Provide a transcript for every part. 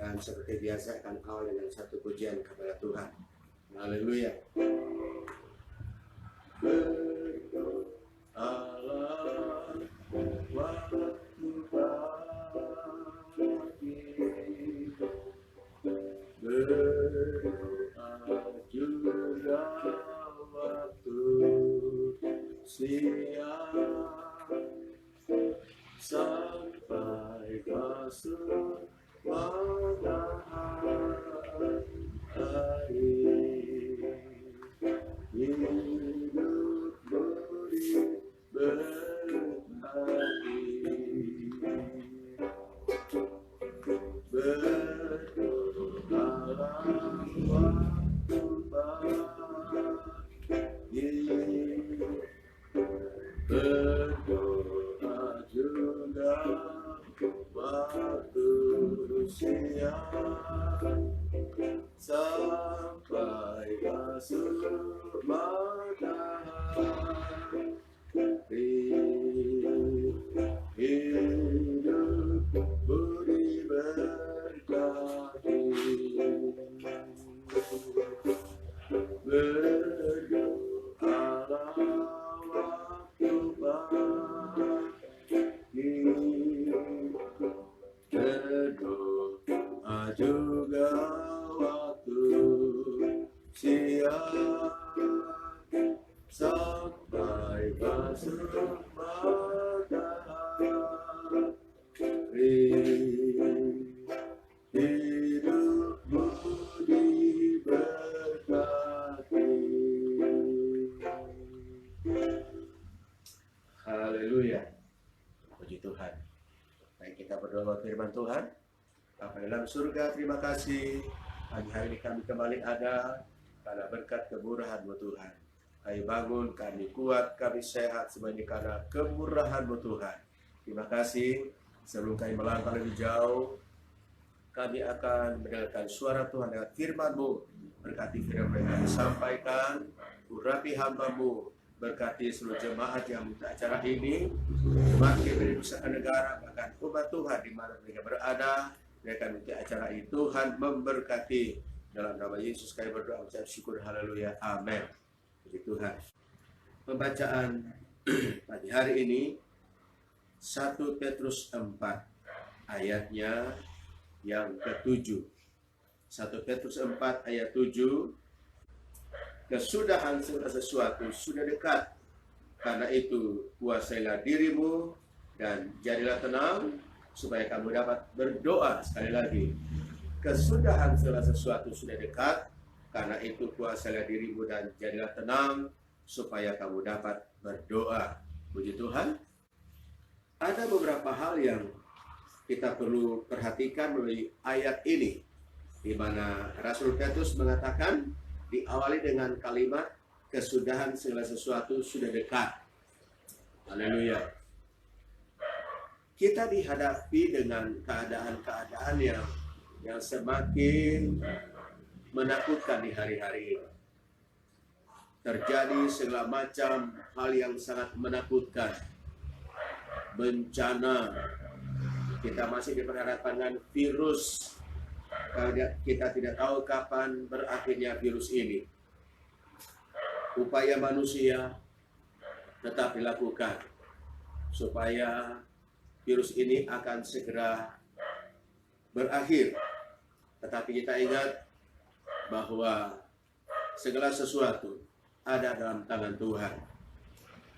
Dan seperti biasa akan awal dengan satu pujian kepada Tuhan. Haleluya. Berdoalah waktu pagi, berdoa juga waktu siang, sampai kasut matahari, hidup beri berhati, berdoalah waktu pagi, berdoa juga waktu siang, sampai kasut matahari, hidup budi berkati, berdoalah waktu pagi, berdoa juga waktu siang, sampai kasut matahari, hidup budi berkati. Haleluya. Puji Tuhan. Baik, kita berdoa firman Tuhan. Bapa dalam surga, terima kasih pagi hari ini kami kembali ada karena berkat kemurahan-Mu Tuhan. Kami bangun, kami kuat, kami sehat semuanya karena kemurahan-Mu Tuhan. Terima kasih. Sebelum kami melangkah lebih jauh, kami akan mendengarkan suara Tuhan lewat firman-Mu. Berkati firman yang kami sampaikan, urapi hamba-Mu, berkati seluruh jemaat yang mengikuti acara ini, jemaat di Nusa Tenggara, bahkan umat Tuhan di mana mereka berada. Mereka mengikuti acara ini, Tuhan memberkati. Dalam nama Yesus kami berdoa, ucap syukur, haleluya, amin. Puji Tuhan. Pembacaan pagi hari ini 1 Petrus 4 ayatnya yang ke-7. 1 Petrus 4 ayat 7. Kesudahan segala sesuatu sudah dekat. Karena itu kuasailah dirimu dan jadilah tenang supaya kamu dapat berdoa. Sekali lagi, kesudahan segala sesuatu sudah dekat, karena itu kuasailah dirimu dan jadilah tenang supaya kamu dapat berdoa. Puji Tuhan. Ada beberapa hal yang kita perlu perhatikan melalui ayat ini, di mana Rasul Petrus mengatakan, diawali dengan kalimat kesudahan segala sesuatu sudah dekat. Haleluya. Kita dihadapi dengan keadaan-keadaan yang semakin menakutkan di hari-hari ini. Terjadi segala macam hal yang sangat menakutkan. Bencana, kita masih diperhadapkan dengan virus. Kita tidak tahu kapan berakhirnya virus ini. Upaya manusia tetap dilakukan supaya virus ini akan segera berakhir. Tetapi kita ingat bahwa segala sesuatu ada dalam tangan Tuhan.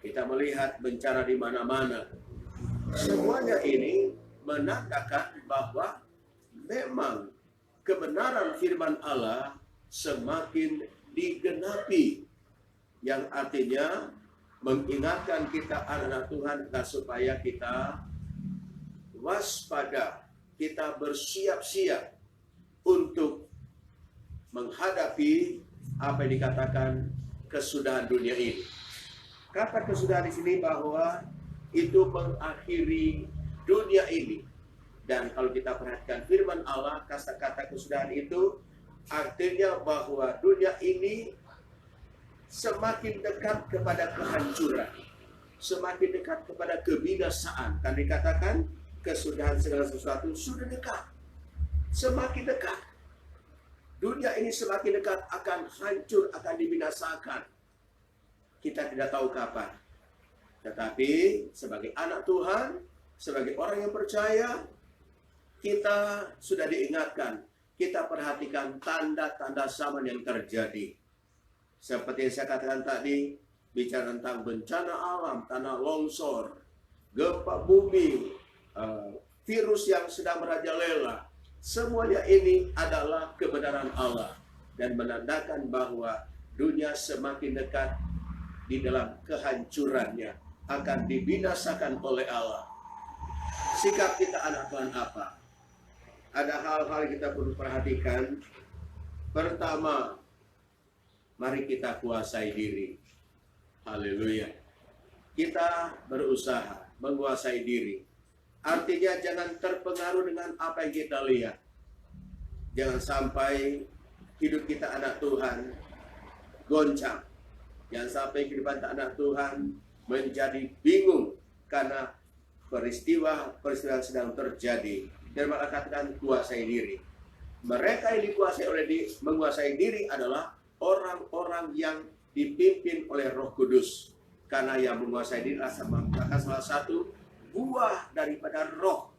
Kita melihat bencana di mana-mana. Semuanya ini menandakan bahwa memang kebenaran firman Allah semakin digenapi, yang artinya mengingatkan kita anak Tuhan supaya kita waspada, kita bersiap-siap untuk menghadapi apa yang dikatakan kesudahan dunia ini. Kata kesudahan di sini bahwa itu mengakhiri dunia ini. Dan kalau kita perhatikan firman Allah, kata-kata kesudahan itu artinya bahwa dunia ini semakin dekat kepada kehancuran, semakin dekat kepada kebinasaan. Kan dikatakan kesudahan segala sesuatu sudah dekat. semakin dekat. Dunia ini semakin dekat akan hancur, akan dibinasakan. Kita tidak tahu kapan. Tetapi sebagai anak Tuhan, sebagai orang yang percaya, kita sudah diingatkan. Kita perhatikan tanda-tanda zaman yang terjadi. Seperti yang saya katakan tadi, bicara tentang bencana alam, tanah longsor, gempa bumi, virus yang sedang merajalela. Semuanya ini adalah kebenaran Allah dan menandakan bahwa dunia semakin dekat di dalam kehancurannya, akan dibinasakan oleh Allah. Sikap kita anak Tuhan apa? Ada hal-hal yang kita perlu perhatikan. Pertama, mari kita kuasai diri. Haleluya. Kita berusaha menguasai diri. Artinya jangan terpengaruh dengan apa yang kita lihat. Jangan sampai hidup kita anak Tuhan goncang. Jangan sampai kehidupan anak Tuhan menjadi bingung karena peristiwa-peristiwa yang sedang terjadi. Dan malah katakan kuasai diri. Mereka yang dikuasai menguasai diri adalah orang-orang yang dipimpin oleh Roh Kudus. Karena yang menguasai diri adalah salah satu buah daripada roh.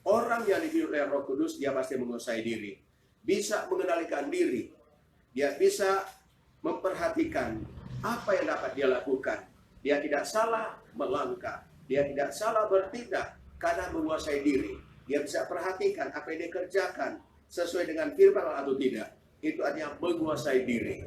Orang yang dipimpin oleh Roh Kudus, dia pasti menguasai diri. Bisa mengendalikan diri. Dia bisa memperhatikan apa yang dapat dia lakukan. Dia tidak salah melangkah. Dia tidak salah bertindak karena menguasai diri. Dia bisa perhatikan apa yang dia kerjakan sesuai dengan firman Allah atau tidak. Itu artinya menguasai diri.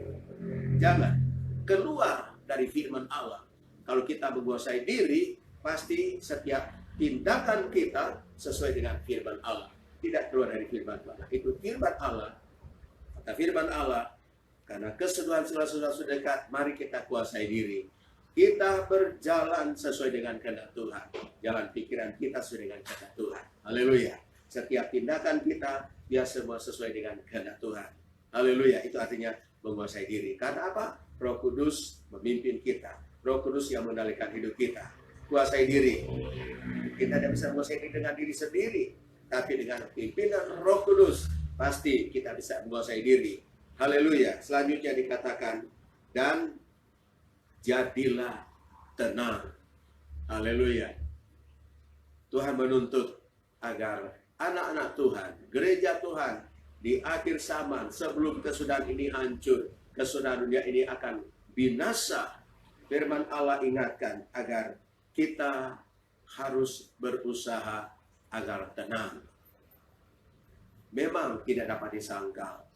Jangan keluar dari firman Allah. Kalau kita menguasai diri, pasti setiap tindakan kita sesuai dengan firman Allah. Tidak keluar dari firman Allah. Itu firman Allah. Kata firman Allah, karena keseduhan segala sudah dekat, mari kita kuasai diri. Kita berjalan sesuai dengan kehendak Tuhan. Jalan pikiran kita sesuai dengan kehendak Tuhan. Haleluya. Setiap tindakan kita, dia semua sesuai dengan kehendak Tuhan. Haleluya. Itu artinya menguasai diri. Karena apa? Roh Kudus memimpin kita. Roh Kudus yang mengendalikan hidup kita. Kuasai diri. Kita tidak bisa menguasai diri dengan diri sendiri. Tapi dengan pimpinan Roh Kudus, pasti kita bisa menguasai diri. Haleluya. Selanjutnya dikatakan, dan jadilah tenang. Haleluya. Tuhan menuntut agar anak-anak Tuhan, gereja Tuhan, di akhir zaman, sebelum kesudahan ini hancur, kesudahan dunia ini akan binasa. Firman Allah ingatkan agar kita harus berusaha agar tenang. Memang tidak dapat disangkal.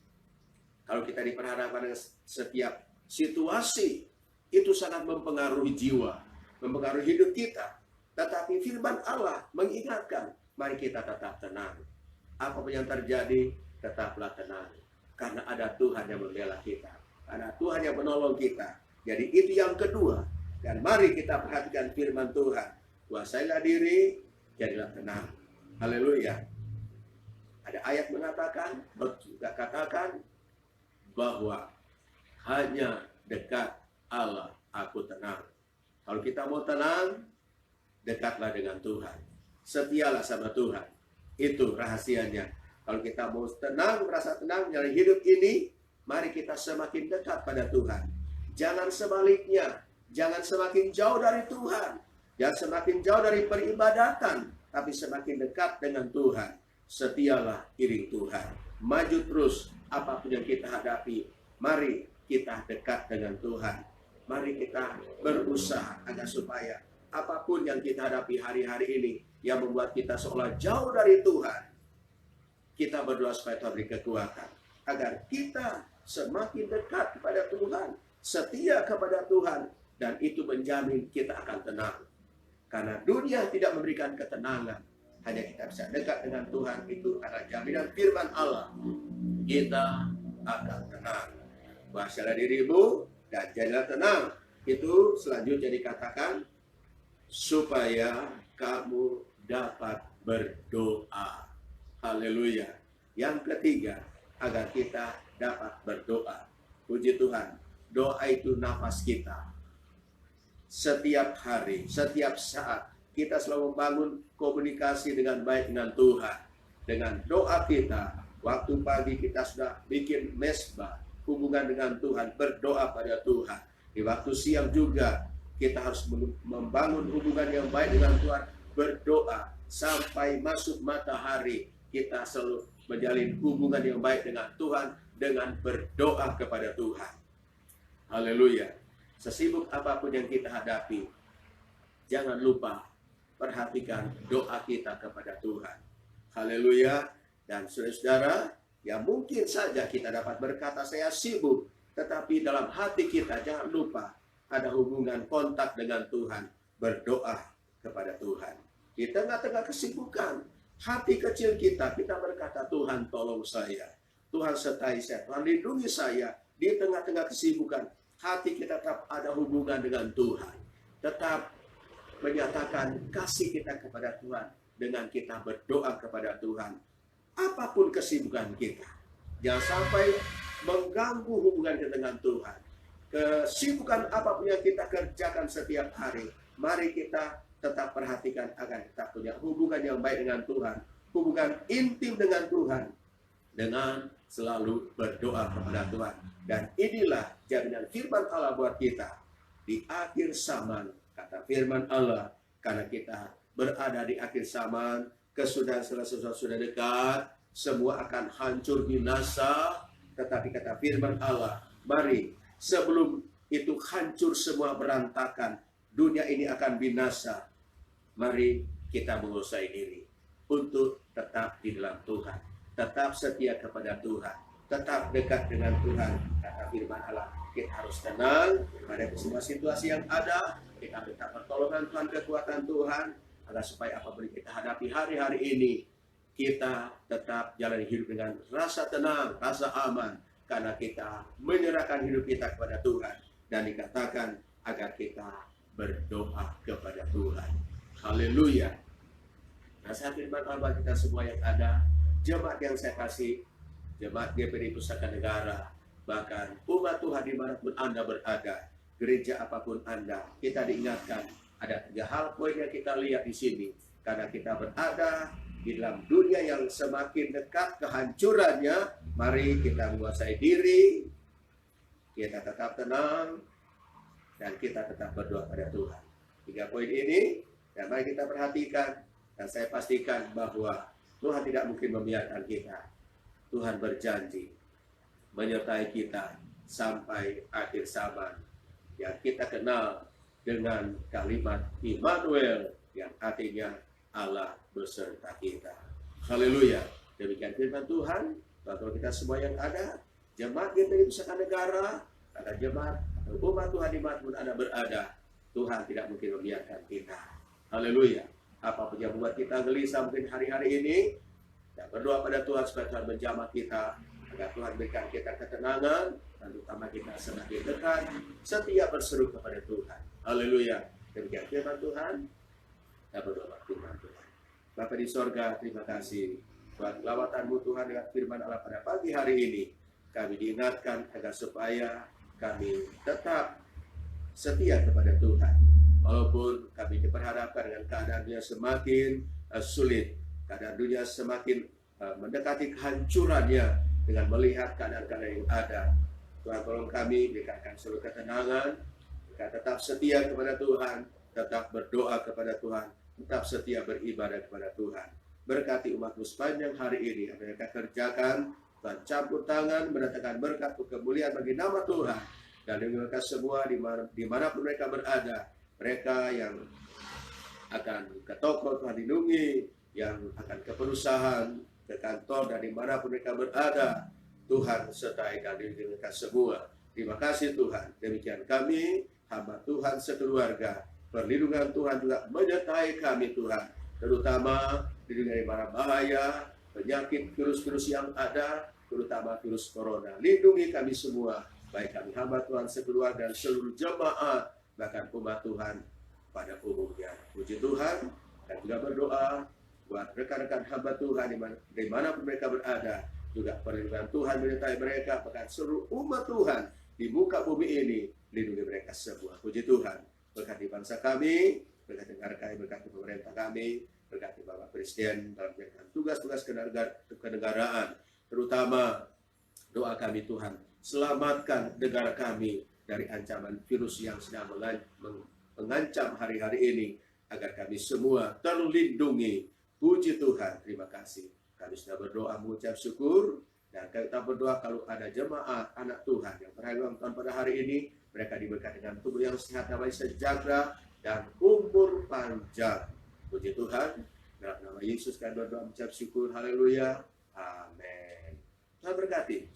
Kalau kita diperhadapkan dengan setiap situasi, itu sangat mempengaruhi jiwa, mempengaruhi hidup kita. Tetapi firman Allah mengingatkan, mari kita tetap tenang. Apapun yang terjadi, tetaplah tenang. Karena ada Tuhan yang membela kita. Ada Tuhan yang menolong kita. Jadi itu yang kedua. Dan mari kita perhatikan firman Tuhan. Kuasailah diri, jadilah tenang. Haleluya. Ada ayat mengatakan, juga katakan, bahwa hanya dekat Allah aku tenang. Kalau kita mau tenang, dekatlah dengan Tuhan. Setialah sama Tuhan. Itu rahasianya. Kalau kita mau tenang, merasa tenang dalam hidup ini, mari kita semakin dekat pada Tuhan. Jangan sebaliknya. Jangan semakin jauh dari Tuhan. Jangan semakin jauh dari peribadatan. Tapi semakin dekat dengan Tuhan. Setialah iring Tuhan. Maju terus apapun yang kita hadapi. Mari kita dekat dengan Tuhan. Mari kita berusaha agar supaya apapun yang kita hadapi hari-hari ini yang membuat kita seolah jauh dari Tuhan, kita berdoa supaya Tuhan beri kekuatan agar kita semakin dekat kepada Tuhan, setia kepada Tuhan, dan itu menjamin kita akan tenang. Karena dunia tidak memberikan ketenangan, hanya kita bisa dekat dengan Tuhan, itu adalah jaminan firman Allah. Kita akan tenang. Kuasailah dirimu dan jadilah tenang. Itu selanjutnya dikatakan supaya kamu dapat berdoa. Haleluya. Yang ketiga, agar kita dapat berdoa. Puji Tuhan, doa itu nafas kita. Setiap hari, setiap saat, kita selalu membangun komunikasi dengan baik dengan Tuhan. dengan doa kita. Waktu pagi kita sudah bikin mesbah, hubungan dengan Tuhan, berdoa pada Tuhan. Di waktu siang juga kita harus membangun hubungan yang baik dengan Tuhan, berdoa sampai masuk matahari. Kita selalu menjalin hubungan yang baik dengan Tuhan dengan berdoa kepada Tuhan. Haleluya. Sesibuk apapun yang kita hadapi, jangan lupa perhatikan doa kita kepada Tuhan. Haleluya. Dan saudara-saudara, ya mungkin saja kita dapat berkata saya sibuk, tetapi dalam hati kita jangan lupa ada hubungan kontak dengan Tuhan, berdoa kepada Tuhan. Di tengah-tengah kesibukan, hati kecil kita berkata, Tuhan tolong saya, Tuhan sertai saya, Tuhan lindungi saya. Di tengah-tengah kesibukan, hati kita tetap ada hubungan dengan Tuhan, tetap menyatakan kasih kita kepada Tuhan dengan kita berdoa kepada Tuhan. Apapun kesibukan kita, jangan sampai mengganggu hubungan kita dengan Tuhan. Kesibukan apapun yang kita kerjakan setiap hari, mari kita tetap perhatikan agar kita punya hubungan yang baik dengan Tuhan, hubungan intim dengan Tuhan, dengan selalu berdoa kepada Tuhan. Dan inilah jaminan firman Allah buat kita di akhir zaman. Kata firman Allah, karena kita berada di akhir zaman, kesudahan sudah dekat, semua akan hancur binasa. Tetapi kata firman Allah, mari sebelum itu hancur semua berantakan, dunia ini akan binasa, mari kita menguasai diri untuk tetap di dalam Tuhan, tetap setia kepada Tuhan, tetap dekat dengan Tuhan. Kata firman Allah, kita harus tenang pada semua situasi yang ada, kita minta pertolongan Tuhan, kekuatan Tuhan, agar supaya apapun kita hadapi hari-hari ini, kita tetap jalani hidup dengan rasa tenang, rasa aman, karena kita menyerahkan hidup kita kepada Tuhan. Dan dikatakan agar kita berdoa kepada Tuhan. Haleluya. Nasihat firman Allah kita semua yang ada, jemaat yang saya kasih, jemaat GPD Pusaka Negara, bahkan umat Tuhan dimanapun Anda berada, gereja apapun Anda, kita diingatkan ada 3 hal poin yang kita lihat di sini. Karena kita berada di dalam dunia yang semakin dekat kehancurannya, mari kita menguasai diri, kita tetap tenang, dan kita tetap berdoa pada Tuhan. 3 poin ini, dan mari kita perhatikan, dan saya pastikan bahwa Tuhan tidak mungkin membiarkan kita. Tuhan berjanji menyertai kita sampai akhir zaman, yang kita kenal dengan kalimat Immanuel, yang artinya Allah beserta kita. Haleluya. Demikian firman Tuhan. Kalau kita semua yang ada, jemaat GPD Pusaka Negara, ada jemaat umat Tuhan dimanapun Anda berada, Tuhan tidak mungkin membiarkan kita. Haleluya. Apapun yang membuat kita gelisah mungkin hari-hari ini, dan berdoa pada Tuhan supaya Tuhan menjamah kita, agar Tuhan berikan kita ketenangan, dan terutama kita semakin dekat, setia berseru kepada Tuhan. Haleluya. Demikian firman Tuhan. Kita berdoa firman Tuhan. Bapa di sorga, terima kasih buat lawatan-Mu Tuhan dengan firman Allah pada pagi hari ini. Kami diingatkan agar supaya kami tetap setia kepada Tuhan. Walaupun kami diperhadapkan dengan keadaan dunia semakin sulit, keadaan dunia semakin mendekati kehancurannya dengan melihat keadaan-keadaan yang ada. Tuhan tolong kami, berikan seluruh ketenangan, kita tetap setia kepada Tuhan, tetap berdoa kepada Tuhan, tetap setia beribadah kepada Tuhan. Berkati umat-Mu sepanjang hari ini, apa yang mereka kerjakan, Tuhan campur tangan, mendatangkan berkat kemuliaan bagi nama Tuhan. Dan mereka semua dimanapun mereka berada, mereka yang akan ke toko Tuhan lindungi, yang akan ke perusahaan, ke kantor, dan dimanapun mereka berada, Tuhan sertai dan lindungi mereka semua. Terima kasih Tuhan. Demikian kami, hamba Tuhan sekeluarga, perlindungan Tuhan juga menyertai kami Tuhan, terutama lindungi dari mara bahaya, penyakit, virus-virus yang ada, terutama virus corona. Lindungi kami semua, baik kami hamba Tuhan sekeluarga dan seluruh jemaat, bahkan umat Tuhan pada umumnya. Puji Tuhan, dan juga berdoa buat rekan-rekan hamba Tuhan di mana pun mereka berada, juga perlindungan Tuhan menyertai mereka, bahkan seluruh umat Tuhan di muka bumi ini, lindungi mereka semua. Puji Tuhan, berkati bangsa kami, berkati negara kami, berkati pemerintah kami, Berkati Bapak Presiden dalam menjalankan tugas-tugas kenegaraan, terutama doa kami Tuhan, selamatkan negara kami dari ancaman virus yang sedang mengancam hari-hari ini, agar kami semua terlindungi. Puji Tuhan, terima kasih. Kami sudah berdoa mengucap syukur, dan kita berdoa kalau ada jemaat anak Tuhan yang merayakan ulang tahun pada hari ini, mereka diberkati dengan tubuh yang sehat, damai sejahtera, dan umur panjang. Puji Tuhan, dalam nama Yesus kami berdoa mengucap syukur. Haleluya. Amin. Tuhan berkati.